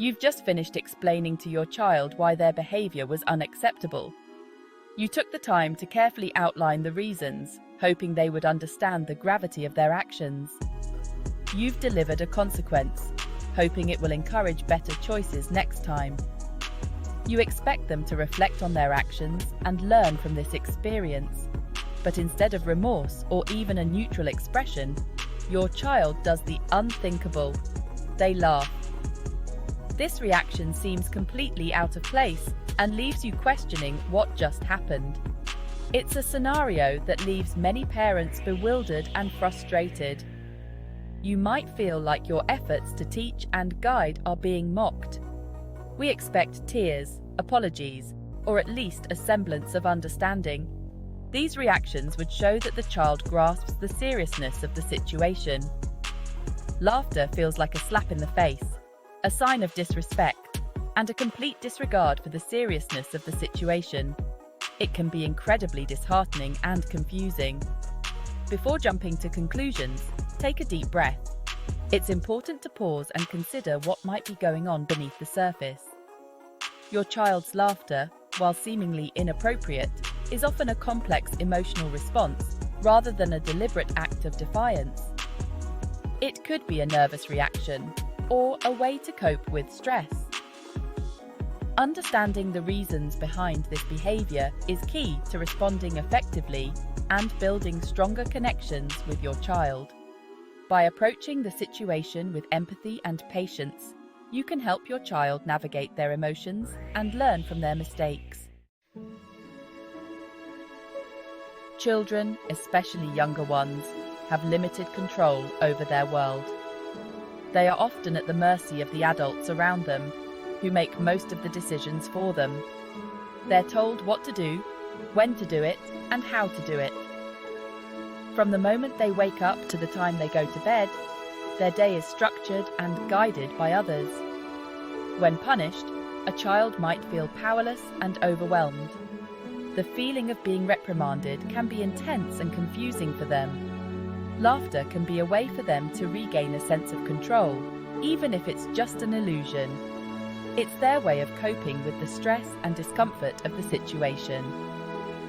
You've just finished explaining to your child why their behavior was unacceptable. You took the time to carefully outline the reasons, hoping they would understand the gravity of their actions. You've delivered a consequence, hoping it will encourage better choices next time. You expect them to reflect on their actions and learn from this experience. But instead of remorse or even a neutral expression, your child does the unthinkable. They laugh. This reaction seems completely out of place and leaves you questioning what just happened. It's a scenario that leaves many parents bewildered and frustrated. You might feel like your efforts to teach and guide are being mocked. We expect tears, apologies, or at least a semblance of understanding. These reactions would show that the child grasps the seriousness of the situation. Laughter feels like a slap in the face, a sign of disrespect, and a complete disregard for the seriousness of the situation. It can be incredibly disheartening and confusing. Before jumping to conclusions, take a deep breath. It's important to pause and consider what might be going on beneath the surface. Your child's laughter, while seemingly inappropriate, is often a complex emotional response rather than a deliberate act of defiance. It could be a nervous reaction or a way to cope with stress. Understanding the reasons behind this behavior is key to responding effectively and building stronger connections with your child. By approaching the situation with empathy and patience, you can help your child navigate their emotions and learn from their mistakes. Children, especially younger ones, have limited control over their world. They are often at the mercy of the adults around them, who make most of the decisions for them. They're told what to do, when to do it, and how to do it. From the moment they wake up to the time they go to bed, their day is structured and guided by others. When punished, a child might feel powerless and overwhelmed. The feeling of being reprimanded can be intense and confusing for them. Laughter can be a way for them to regain a sense of control, even if it's just an illusion. It's their way of coping with the stress and discomfort of the situation.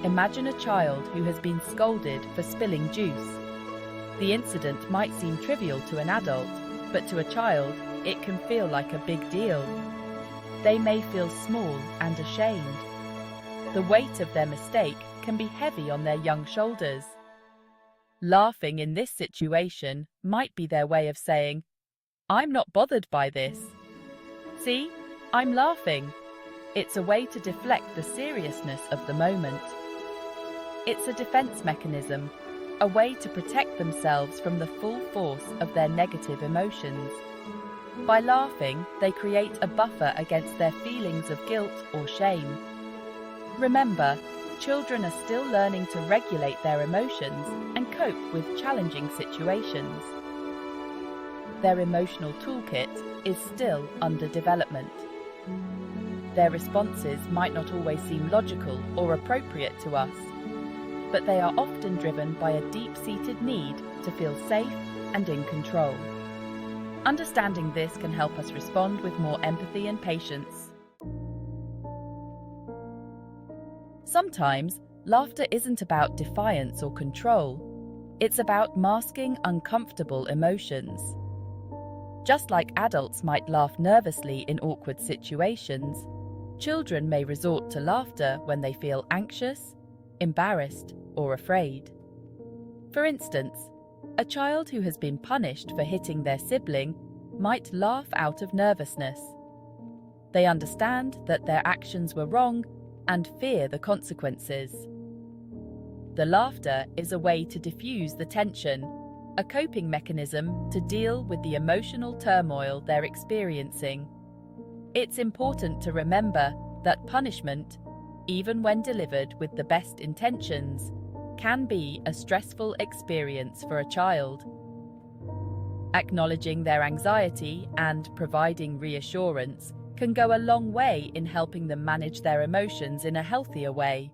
Imagine a child who has been scolded for spilling juice. The incident might seem trivial to an adult, but to a child, it can feel like a big deal. They may feel small and ashamed. The weight of their mistake can be heavy on their young shoulders. Laughing in this situation might be their way of saying, "I'm not bothered by this. See, I'm laughing." It's a way to deflect the seriousness of the moment. It's a defense mechanism, a way to protect themselves from the full force of their negative emotions. By laughing, they create a buffer against their feelings of guilt or shame. Remember, children are still learning to regulate their emotions and cope with challenging situations. Their emotional toolkit is still under development. Their responses might not always seem logical or appropriate to us, but they are often driven by a deep-seated need to feel safe and in control. Understanding this can help us respond with more empathy and patience. Sometimes, laughter isn't about defiance or control. It's about masking uncomfortable emotions. Just like adults might laugh nervously in awkward situations, children may resort to laughter when they feel anxious, embarrassed, or afraid. For instance, a child who has been punished for hitting their sibling might laugh out of nervousness. They understand that their actions were wrong and fear the consequences. The laughter is a way to diffuse the tension, a coping mechanism to deal with the emotional turmoil they're experiencing. It's important to remember that punishment, even when delivered with the best intentions, can be a stressful experience for a child. Acknowledging their anxiety and providing reassurance can go a long way in helping them manage their emotions in a healthier way.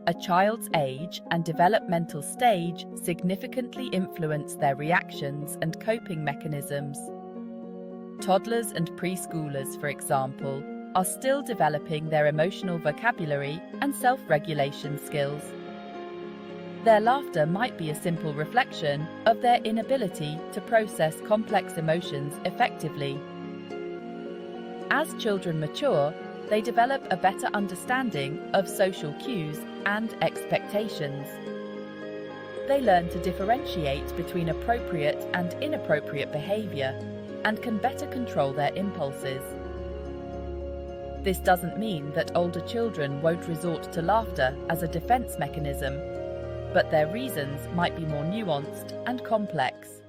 A child's age and developmental stage significantly influence their reactions and coping mechanisms. Toddlers and preschoolers, for example, are still developing their emotional vocabulary and self-regulation skills. Their laughter might be a simple reflection of their inability to process complex emotions effectively. As children mature, they develop a better understanding of social cues and expectations. They learn to differentiate between appropriate and inappropriate behavior and can better control their impulses. This doesn't mean that older children won't resort to laughter as a defense mechanism, but their reasons might be more nuanced and complex.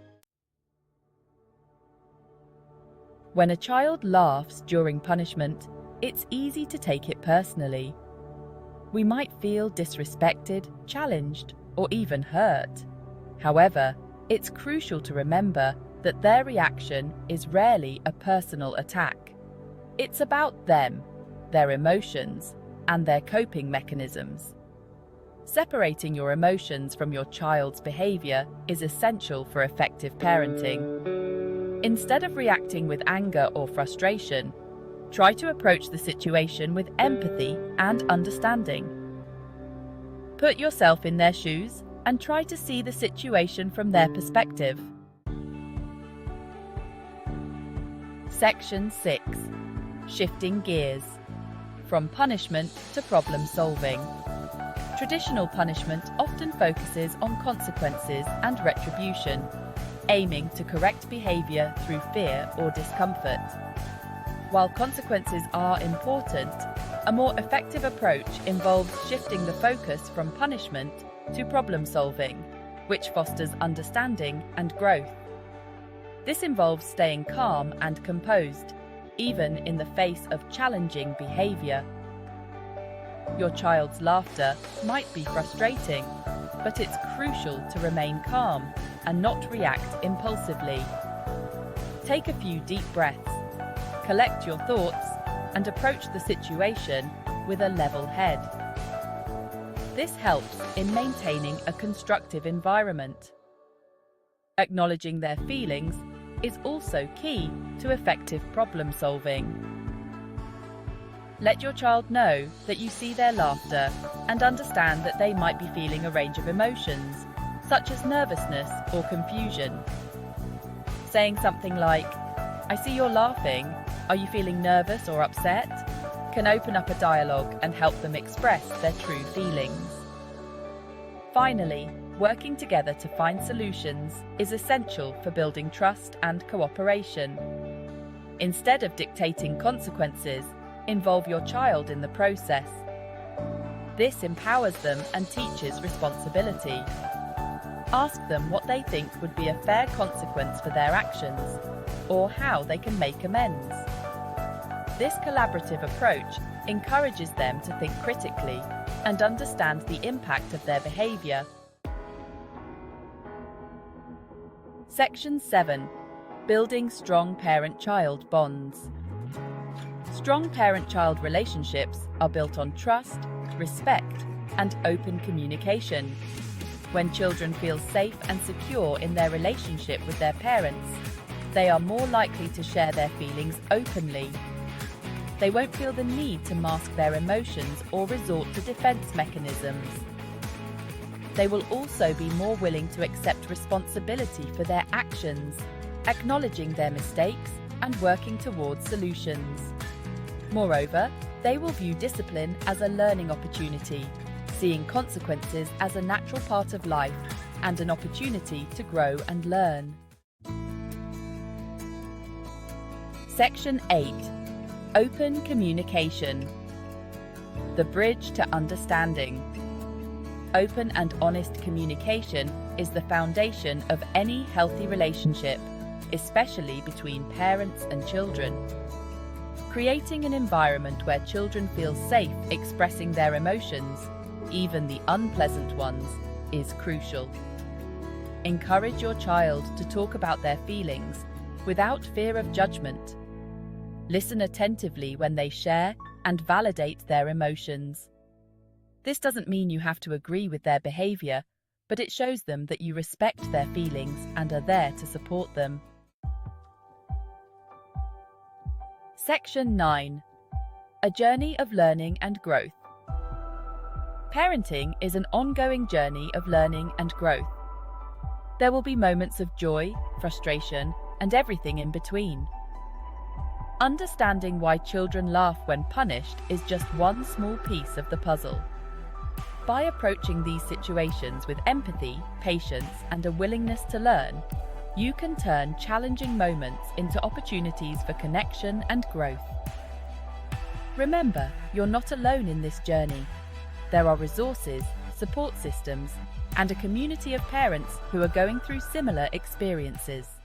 When a child laughs during punishment, it's easy to take it personally. We might feel disrespected, challenged, or even hurt. However, it's crucial to remember that their reaction is rarely a personal attack. It's about them, their emotions, and their coping mechanisms. Separating your emotions from your child's behavior is essential for effective parenting. Instead of reacting with anger or frustration, try to approach the situation with empathy and understanding. Put yourself in their shoes and try to see the situation from their perspective. Section 6. Shifting gears. From punishment to problem solving. Traditional punishment often focuses on consequences and retribution, aiming to correct behavior through fear or discomfort. While consequences are important, a more effective approach involves shifting the focus from punishment to problem solving, which fosters understanding and growth. This involves staying calm and composed, even in the face of challenging behavior. Your child's laughter might be frustrating, but it's crucial to remain calm and not react impulsively. Take a few deep breaths, collect your thoughts, and approach the situation with a level head. This helps in maintaining a constructive environment. Acknowledging their feelings is also key to effective problem solving. Let your child know that you see their laughter and understand that they might be feeling a range of emotions, such as nervousness or confusion. Saying something like, "I see you're laughing, are you feeling nervous or upset?" can open up a dialogue and help them express their true feelings. Finally, working together to find solutions is essential for building trust and cooperation. Instead of dictating consequences, involve your child in the process. This empowers them and teaches responsibility. Ask them what they think would be a fair consequence for their actions, or how they can make amends. This collaborative approach encourages them to think critically and understand the impact of their behavior. Section 7. Building strong parent-child bonds. Strong parent-child relationships are built on trust, respect, and open communication. When children feel safe and secure in their relationship with their parents, they are more likely to share their feelings openly. They won't feel the need to mask their emotions or resort to defense mechanisms. They will also be more willing to accept responsibility for their actions, acknowledging their mistakes and working towards solutions. Moreover, they will view discipline as a learning opportunity, seeing consequences as a natural part of life and an opportunity to grow and learn. Section 8. Open communication. The bridge to understanding. Open and honest communication is the foundation of any healthy relationship, especially between parents and children. Creating an environment where children feel safe expressing their emotions, even the unpleasant ones, is crucial. Encourage your child to talk about their feelings without fear of judgment. Listen attentively when they share and validate their emotions. This doesn't mean you have to agree with their behavior, but it shows them that you respect their feelings and are there to support them. Section 9. A journey of learning and growth. Parenting is an ongoing journey of learning and growth. There will be moments of joy, frustration, and everything in between. Understanding why children laugh when punished is just one small piece of the puzzle. By approaching these situations with empathy, patience, and a willingness to learn, you can turn challenging moments into opportunities for connection and growth. Remember, you're not alone in this journey. There are resources, support systems, and a community of parents who are going through similar experiences.